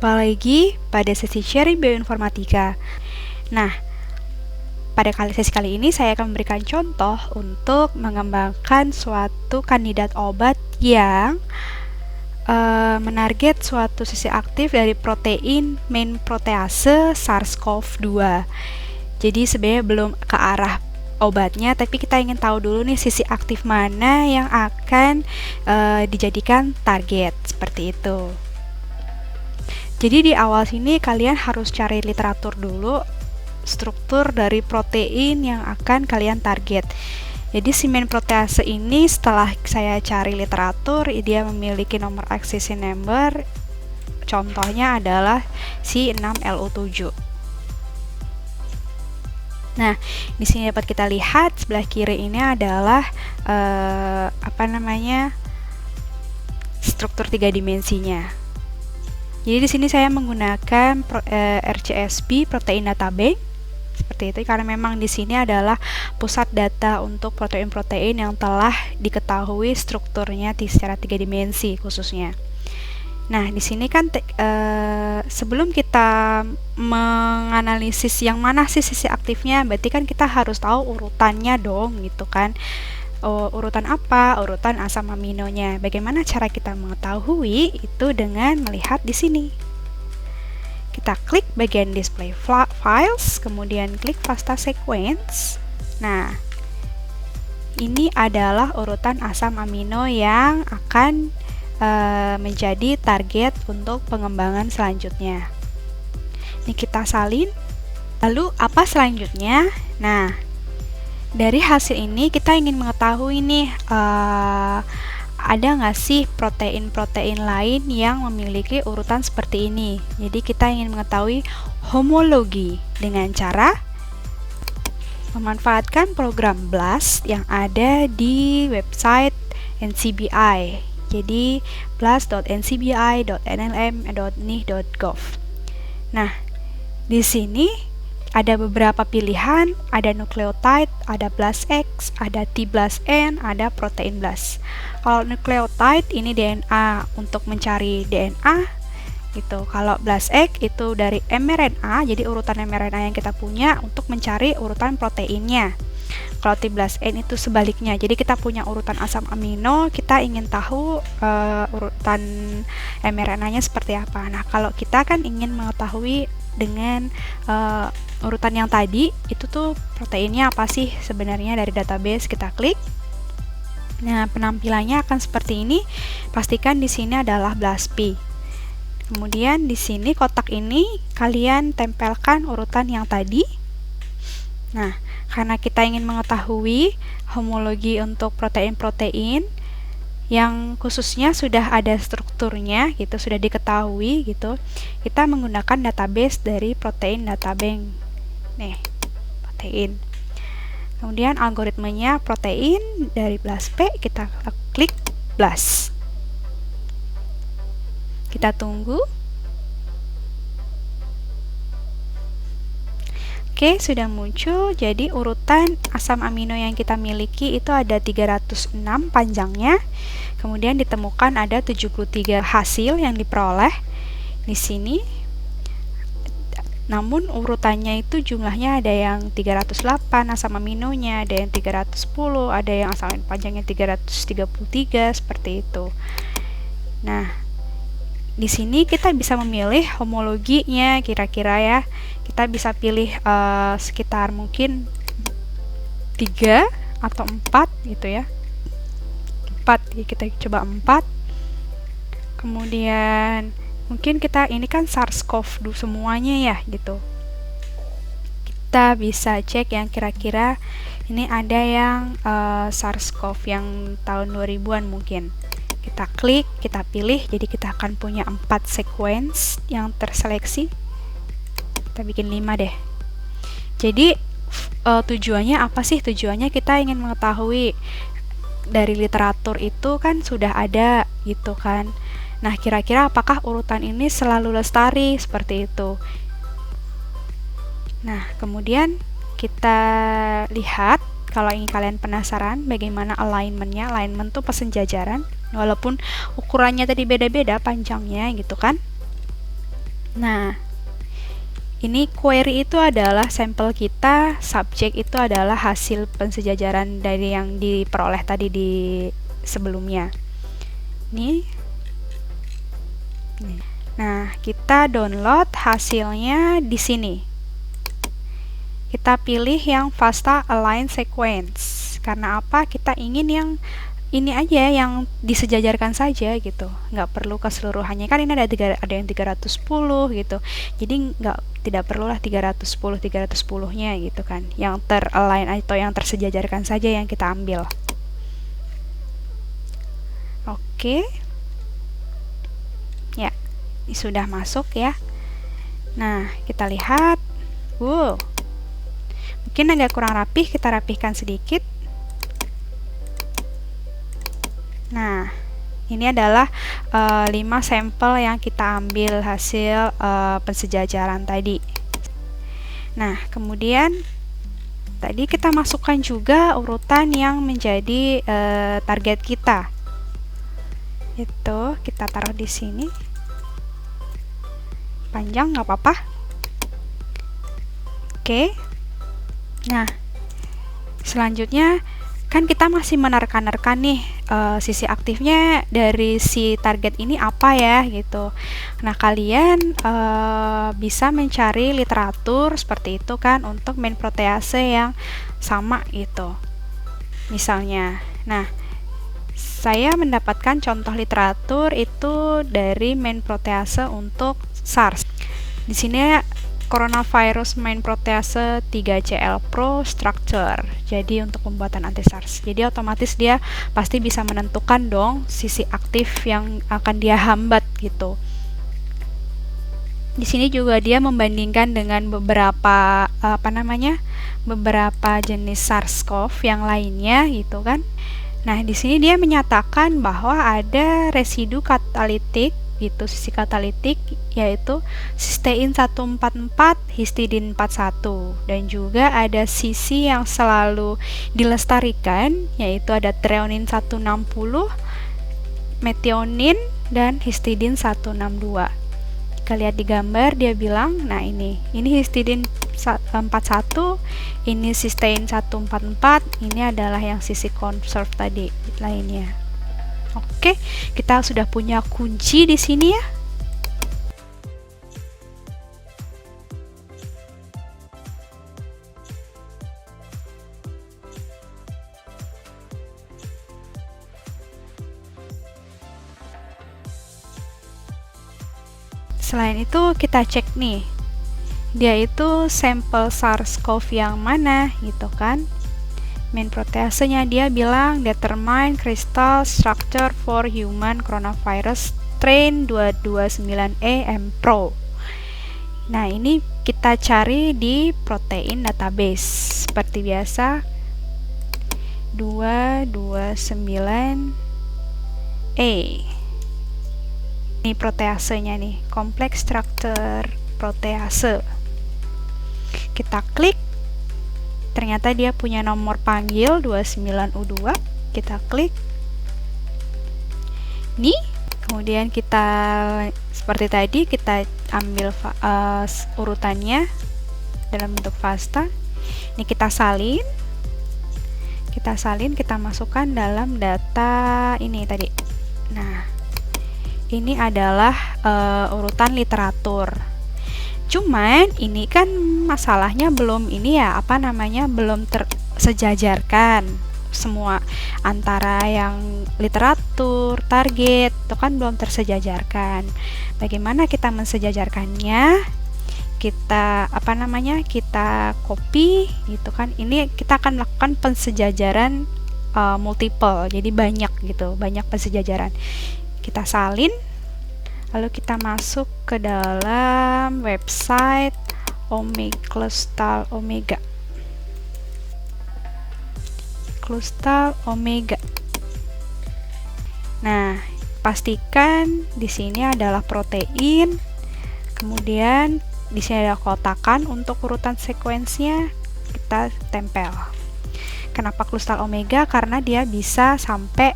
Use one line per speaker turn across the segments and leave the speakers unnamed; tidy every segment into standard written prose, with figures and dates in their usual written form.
Jumpa lagi pada sesi sharing bioinformatika. Nah, pada sesi kali ini saya akan memberikan contoh untuk mengembangkan suatu kandidat obat yang menarget suatu sisi aktif dari protein main protease SARS-CoV-2. Jadi sebenarnya belum ke arah obatnya, tapi kita ingin tahu dulu nih sisi aktif mana yang akan dijadikan target, seperti itu. Jadi di awal sini kalian harus cari literatur dulu struktur dari protein yang akan kalian target. Jadi si main protease ini setelah saya cari literatur, dia memiliki nomor accession number. Contohnya adalah si 6LU7. Nah, di sini dapat kita lihat sebelah kiri ini adalah struktur 3 dimensinya. Jadi di sini saya menggunakan RCSB Protein Data Bank seperti itu karena memang di sini adalah pusat data untuk protein-protein yang telah diketahui strukturnya secara 3 dimensi khususnya. Nah, di sini kan sebelum kita menganalisis yang mana sih sisi aktifnya, berarti kan kita harus tahu urutannya dong, gitu kan. Urutan apa? Urutan asam aminonya. Bagaimana cara kita mengetahui itu dengan melihat di sini. Kita klik bagian display files, kemudian klik FASTA sequence. Nah, ini adalah urutan asam amino yang akan menjadi target untuk pengembangan selanjutnya. Ini kita salin. Lalu apa selanjutnya? Nah, dari hasil ini kita ingin mengetahui nih ada nggak sih protein-protein lain yang memiliki urutan seperti ini. Jadi kita ingin mengetahui homologi dengan cara memanfaatkan program BLAST yang ada di website NCBI. Jadi blast.ncbi.nlm.nih.gov. Nah, di sini ada beberapa pilihan, ada nukleotide, ada BLAST-X, ada T-BLAST-N, ada protein BLAST. Kalau nukleotide ini DNA untuk mencari DNA gitu. Kalau BLAST-X itu dari mRNA, jadi urutan mRNA yang kita punya untuk mencari urutan proteinnya. Kalau T-BLAST-N itu sebaliknya, jadi kita punya urutan asam amino, kita ingin tahu urutan mRNA-nya seperti apa. Nah, kalau kita kan ingin mengetahui dengan urutan yang tadi, itu tuh proteinnya apa sih sebenarnya dari database, kita klik. Nah, penampilannya akan seperti ini. Pastikan di sini adalah BLAST-P. Kemudian di sini kotak ini kalian tempelkan urutan yang tadi. Nah, karena kita ingin mengetahui homologi untuk protein-protein yang khususnya sudah ada strukturnya gitu, sudah diketahui gitu, kita menggunakan database dari protein data bank. Nih, protein. Kemudian algoritmenya protein dari BLAST-P, kita klik BLAST. Kita tunggu. Oke, sudah muncul. Jadi urutan asam amino yang kita miliki itu ada 306 panjangnya. Kemudian ditemukan ada 73 hasil yang diperoleh di sini. Namun urutannya itu jumlahnya ada yang 308 asam aminonya, ada yang 310, ada yang asam amino panjangnya 333 seperti itu. Nah, di sini kita bisa memilih homologinya kira-kira ya. Kita bisa pilih sekitar mungkin 3 atau 4 gitu ya. 4, jadi kita coba 4. Kemudian mungkin kita ini kan SARS-CoV-2 semuanya ya gitu. Kita bisa cek yang kira-kira ini ada yang SARS-CoV yang tahun 2000-an mungkin. Kita klik, kita pilih, jadi kita akan punya 4 sequence yang terseleksi. Kita bikin 5 deh. Jadi tujuannya apa sih? Tujuannya kita ingin mengetahui dari literatur itu kan sudah ada gitu kan. Nah, kira-kira apakah urutan ini selalu lestari seperti itu. Nah, kemudian kita lihat kalau ingin kalian penasaran bagaimana alignment-nya. Alignment tuh pesenjajaran, walaupun ukurannya tadi beda-beda panjangnya gitu kan. Nah, ini query itu adalah sampel kita, subjek itu adalah hasil pensejajaran dari yang diperoleh tadi di sebelumnya. Nih. Nah, kita download hasilnya di sini. Kita pilih yang FASTA Align Sequence. Karena apa? Kita ingin yang ini aja yang disejajarkan saja gitu, nggak perlu keseluruhannya, kan ini ada yang 310 gitu, jadi tidak perlulah 310 nya gitu kan, yang ter-align atau yang tersejajarkan saja yang kita ambil. Oke. Ya, ini sudah masuk ya. Nah, kita lihat. Mungkin agak kurang rapih, kita rapihkan sedikit. Nah, ini adalah 5 sampel yang kita ambil hasil pensejajaran tadi. Nah, kemudian tadi kita masukkan juga urutan yang menjadi target kita. Itu kita taruh di sini. Panjang nggak apa-apa. Oke. Nah, selanjutnya kan kita masih menerka-nerka nih sisi aktifnya dari si target ini apa ya gitu. Nah, kalian bisa mencari literatur seperti itu kan untuk main protease yang sama gitu. Misalnya, nah saya mendapatkan contoh literatur itu dari main protease untuk SARS. Di sini coronavirus main protease 3CL Pro structure. Jadi untuk pembuatan anti-SARS. Jadi otomatis dia pasti bisa menentukan dong sisi aktif yang akan dia hambat gitu. Di sini juga dia membandingkan dengan beberapa beberapa jenis SARS-CoV yang lainnya gitu kan. Nah, di sini dia menyatakan bahwa ada residu katalitik gitu, sisi katalitik yaitu cysteine 144, histidine 41, dan juga ada sisi yang selalu dilestarikan yaitu ada threonine 160, methionine, dan histidine 162. Kita lihat di gambar dia bilang, nah ini histidine 41, ini cysteine 144, ini adalah yang sisi conserve tadi lainnya. Oke, kita sudah punya kunci di sini ya. Selain itu kita cek nih, dia itu sampel SARS-CoV yang mana gitu kan. Main proteasenya dia bilang determine crystal structure for human coronavirus strain 229E Mpro. Nah, ini kita cari di protein database seperti biasa 229E. Ini proteasenya nih, complex structure protease. Kita klik, ternyata dia punya nomor panggil 29U2. Kita klik nih, kemudian kita seperti tadi kita ambil urutannya dalam bentuk FASTA. Ini kita salin, kita masukkan dalam data ini tadi. Nah, ini adalah urutan literatur. Cuman ini kan masalahnya belum belum tersejajarkan semua antara yang literatur, target itu kan belum tersejajarkan. Bagaimana kita mensejajarkannya? Kita kita copy gitu kan. Ini kita akan melakukan pensejajaran multiple. Jadi banyak gitu, banyak pensejajaran. Kita salin, lalu kita masuk ke dalam website Clustal Omega. Nah, pastikan di sini adalah protein, kemudian di sini ada kotakan untuk urutan sekuensinya, kita tempel. Kenapa Clustal Omega? Karena dia bisa sampai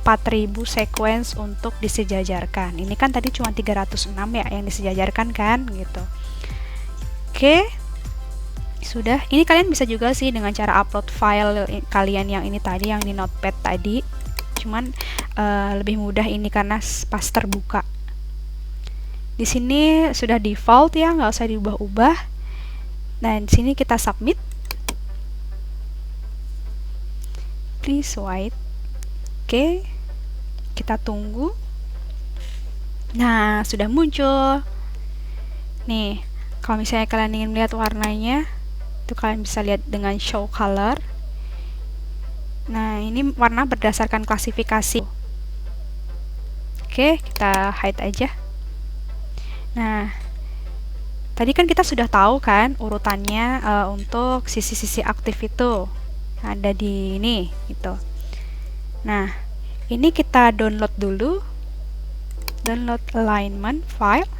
4000 sequence untuk disejajarkan. Ini kan tadi cuma 306 ya yang disejajarkan kan gitu. Oke. Sudah. Ini kalian bisa juga sih dengan cara upload file kalian yang ini tadi, yang di Notepad tadi. Cuman lebih mudah ini karena pas terbuka. Di sini sudah default ya, nggak usah diubah-ubah. Nah, di sini kita submit. Please wait. Oke, kita tunggu. Nah, sudah muncul. Nih, kalau misalnya kalian ingin melihat warnanya, itu kalian bisa lihat dengan show color. Nah, ini warna berdasarkan klasifikasi. Oke, kita hide aja. Nah, tadi kan kita sudah tahu kan urutannya untuk sisi-sisi aktif itu ada di ini gitu. Nah, ini kita download dulu. Download alignment file.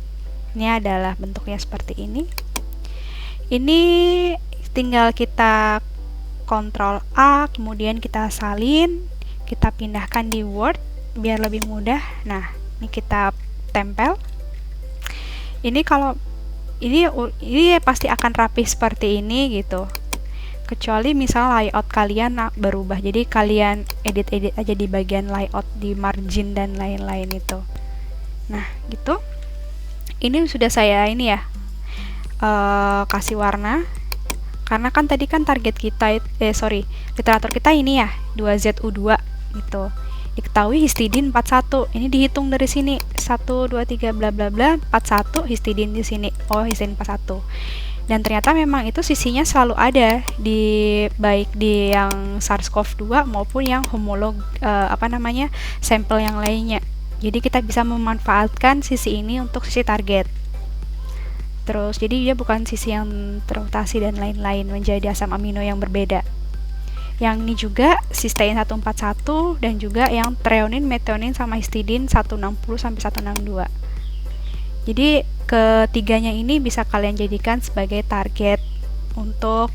Ini adalah bentuknya seperti ini. Ini tinggal kita Ctrl A, kemudian kita salin, kita pindahkan di Word biar lebih mudah. Nah, ini kita tempel. Ini kalau ini pasti akan rapi seperti ini gitu. Kecuali misal layout kalian berubah, jadi kalian edit-edit aja di bagian layout, di margin dan lain-lain itu. Nah, gitu. Ini sudah saya ini ya kasih warna, karena kan tadi kan target kita literatur kita ini ya 2ZU2 gitu. Diketahui histidin 41. Ini dihitung dari sini 1 2 3 bla bla bla 41 histidin di sini. Oh, histidin 41. Dan ternyata memang itu sisinya selalu ada di baik di yang SARS-CoV-2 maupun yang homolog sampel yang lainnya. Jadi kita bisa memanfaatkan sisi ini untuk sisi target. Terus jadi dia bukan sisi yang termutasi dan lain-lain menjadi asam amino yang berbeda. Yang ini juga cysteine 141 dan juga yang threonine, methionine sama histidin 160 sampai 162. Jadi ketiganya ini bisa kalian jadikan sebagai target untuk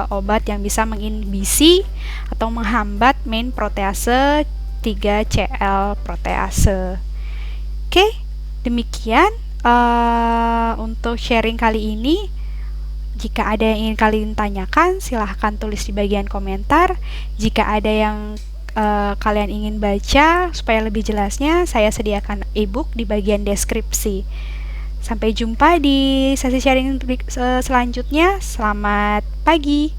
obat yang bisa menginhibisi atau menghambat main protease 3CL protease. Oke, demikian untuk sharing kali ini. Jika ada yang ingin kalian tanyakan, silahkan tulis di bagian komentar. Jika ada yang kalian ingin baca supaya lebih jelasnya, saya sediakan ebook di bagian deskripsi. Sampai jumpa di sesi sharing selanjutnya. Selamat pagi.